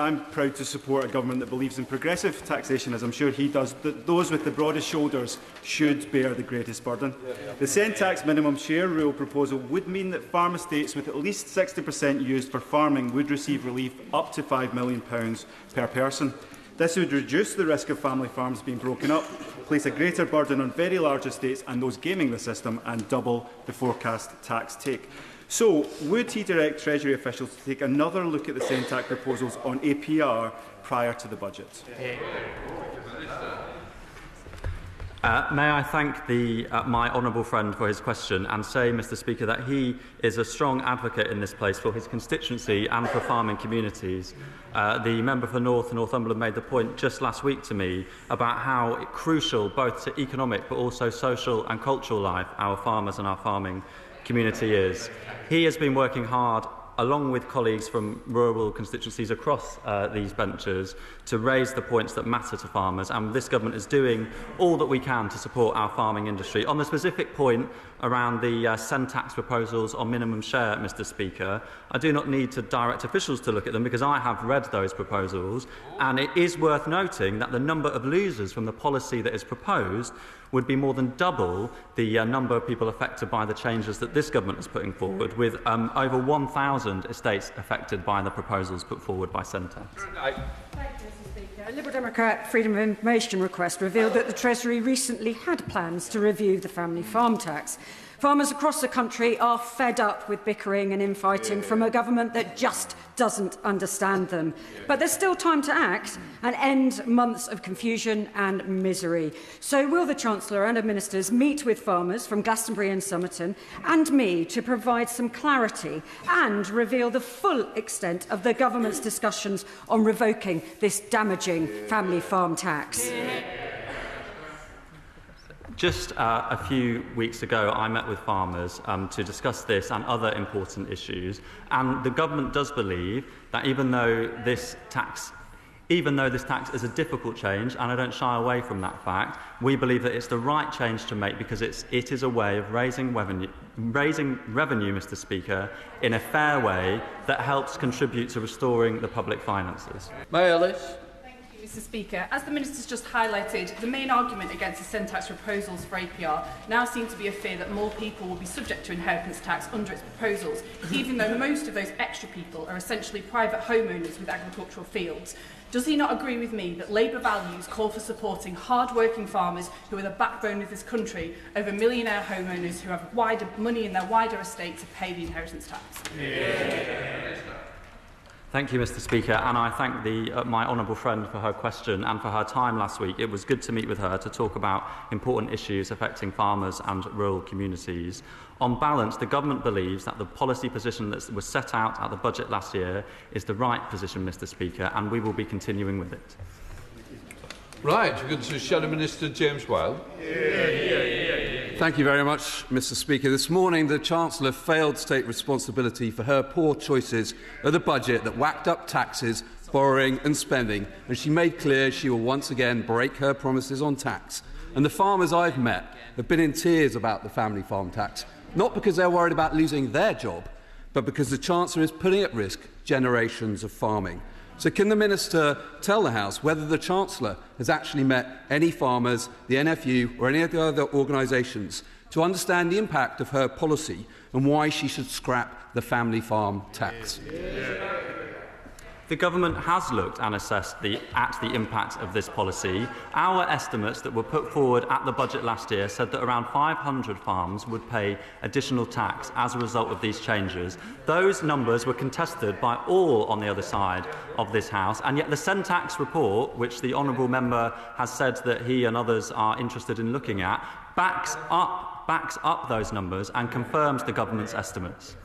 I'm proud to support a government that believes in progressive taxation, as I'm sure he does, that those with the broadest shoulders should bear the greatest burden. The Send Tax minimum share rule proposal would mean that farm estates with at least 60% used for farming would receive relief up to £5 million per person. This would reduce the risk of family farms being broken up, place a greater burden on very large estates and those gaming the system, and double the forecast tax take. So, would he direct Treasury officials to take another look at the Send Tax proposals on APR prior to the budget? May I thank my honourable friend for his question and say, Mr Speaker, that he is a strong advocate in this place for his constituency and for farming communities. The member for North and Northumberland made the point just last week to me about how crucial both to economic but also social and cultural life our farmers and our farming community is. He has been working hard along with colleagues from rural constituencies across these benches to raise the points that matter to farmers, and this government is doing all that we can to support our farming industry. On the specific point around the Send Tax proposals on minimum share, Mr Speaker, I do not need to direct officials to look at them because I have read those proposals, and it is worth noting that the number of losers from the policy that is proposed would be more than double the number of people affected by the changes that this government is putting forward, with over 1,000 estates affected by the proposals put forward by Send Tax. Thank you, Mr Speaker. A Liberal Democrat Freedom of Information request revealed that the Treasury recently had plans to review the family farm tax. Farmers across the country are fed up with bickering and infighting from a government that just doesn't understand them. But there's still time to act and end months of confusion and misery. So will the Chancellor and her ministers meet with farmers from Glastonbury and Somerton and me to provide some clarity and reveal the full extent of the government's discussions on revoking this damaging family farm tax? Just a few weeks ago, I met with farmers to discuss this and other important issues, and the government does believe that even though this tax is a difficult change, and I don't shy away from that fact, we believe that it's the right change to make because it is a way of raising revenue, Mr Speaker, in a fair way that helps contribute to restoring the public finances. May Ellis. Mr Speaker, as the Minister's just highlighted, the main argument against the Send Tax proposals for APR now seems to be a fear that more people will be subject to inheritance tax under its proposals, even though most of those extra people are essentially private homeowners with agricultural fields. Does he not agree with me that Labour values call for supporting hard-working farmers who are the backbone of this country over millionaire homeowners who have wider money in their wider estate to pay the inheritance tax? Thank you, Mr Speaker, and I thank my honourable friend for her question and for her time last week. It was good to meet with her to talk about important issues affecting farmers and rural communities. On balance, the government believes that the policy position that was set out at the budget last year is the right position, Mr Speaker, and we will be continuing with it. Right, we're going to Shadow Minister James Wilde. Thank you very much, Mr Speaker. This morning, the Chancellor failed to take responsibility for her poor choices of the budget that whacked up taxes, borrowing and spending, and she made clear she will once again break her promises on tax. And the farmers I've met have been in tears about the family farm tax, not because they're worried about losing their job, but because the Chancellor is putting at risk generations of farming. So can the Minister tell the House whether the Chancellor has actually met any farmers, the NFU or any of the other organisations to understand the impact of her policy and why she should scrap the family farm tax? The government has looked and assessed at the impact of this policy. Our estimates that were put forward at the budget last year said that around 500 farms would pay additional tax as a result of these changes. Those numbers were contested by all on the other side of this House, and yet the Send Tax report, which the honourable member has said that he and others are interested in looking at, backs up those numbers and confirms the government's estimates.